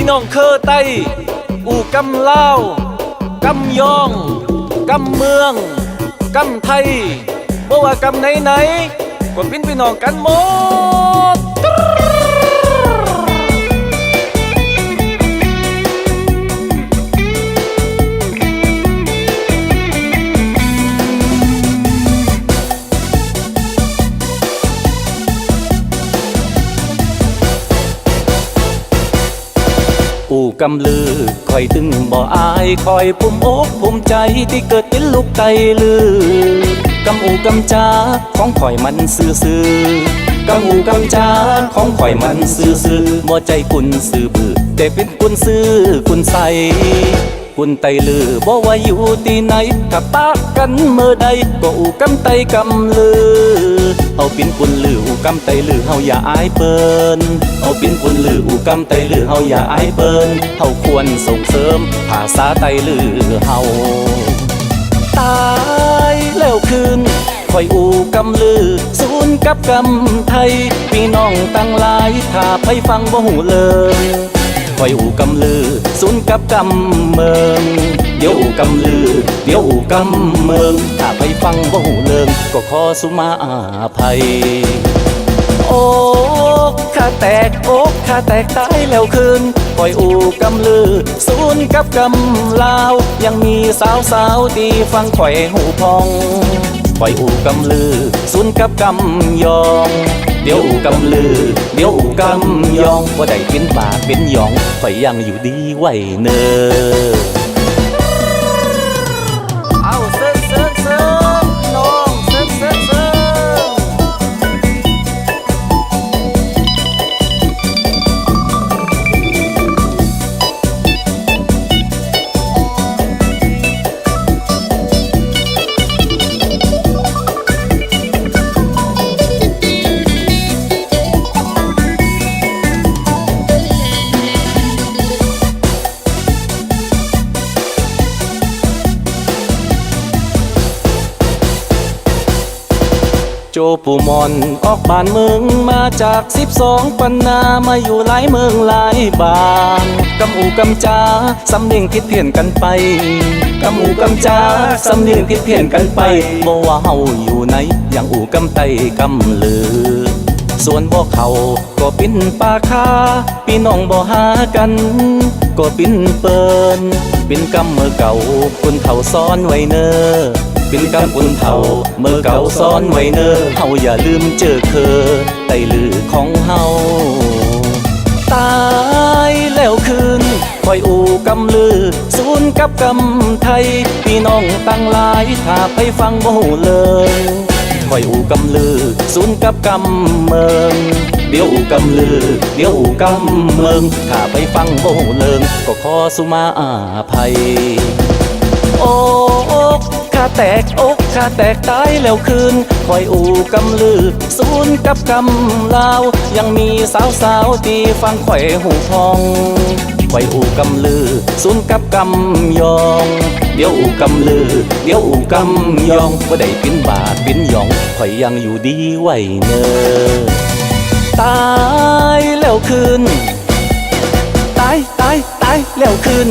น้องเคอไตอู่กำลาวกำยองกำเมืองกำไทยบ่ว่ากำไหนก็เป็นพี่น้องกันหมดอู่กำลือคอยตึงบ่อายคอยภูมิอกภูมิใจที่เกิดเป็นลูกไตลือกำอู่กำจาของข่อยมันซื่อกำอู่กำจาของข่อยมันซื่อบ่ใจกุนซื่อบื้อแต่เป็นกุนซื่อกุนใสกุนไตลือบ่ว่าอยู่ที่ไหนถ้าปากกันเมื่อใดก็อู่กำไตกำลือเอาเป็นกุนลืออู่กำไตลือเฮาอย่าอายเปิ้นเอาเป็นกุนลืออู่กำไตลือเฮาอย่าอายเปิ้นเฮาควรส่งเสริมภาษาไตลือเฮาตายแล้วคืนคอยอู่กำลือศูนย์กับกำไทยพี่น้องตั้งหลายถ้าไปฟังบ่หูเลยคอยอู่กำลือศูนย์กับกำเมืองเดี๋ยวอู่กำลือเดี๋ยวอู่กำเมืองถ้าไปฟังบ่หูเลิงก็ขอสุมาอาภัยโอ้ข้าแตกอกข้าแตกตายแล้วคืนคอยอู่กำลือศูนย์กับกำลาวยังมีสาวดีฟังข่อยหูพองคอยอู่กำลือศูนย์กับกำยองเดี๋ยวอู่กำลือเดี๋ยวอู่กำยองว่าได้เป็นบาทเป็นยองข่อยยังอยู่ดีไว้เนอเอาเซิร์น้องเซิร์โจปูมอนออกบ้านเมืองมาจาก12ปันนามาอยู่หลายเมืองหลายบางกำอูกำจาสำเนียงผิดเพี้ยนกันไปกำอูกำจาสำเนียงผิดเพี้ยนกันไปบ่ว่าเฮาอยู่ไหนอย่างอูกำไตกำลือส่วนบ่เขาก็ปิ้นปาคาพี่น้องบ่หากันก็ปิ้นเปิ้นปิ้นกำเมื่อเก่าคุณเฒ่าซ้อนไว้เนอเป็นกำอุ่นเฒ่าเมื่อเก่าซ้อนไว้เนอเฮาอย่าลืมเจอเคอไตลือของเฮาตายแล้วคืนคอยอู่กำลือศูนย์กับกำไทยพี่น้องตั้งหลายถ้าไปฟังบ่หูเลยคอยอู่กำลือศูนย์กับกำเมืองเดี๋ยวอู่กำลือเดี๋ยวอู่กำเมืองถ้าไปฟังบ่หูเลิงก็ขอสุมาอาภัยโอ้ข้าแตกอกข้าแตกตายแล้วคืนคอยอู่กำลือศูนย์กับกำลาวยังมีสาวที่ฟังข่อยหูพองคอยอู่กำลือศูนย์กับกำยองเดี๋ยวอู่กำลือเดี๋ยวอู่กำยองว่าได้เป็นบาทเป็นยองข่อยยังอยู่ดีไว้เนอตายแล้วคืนตายแล้วคืน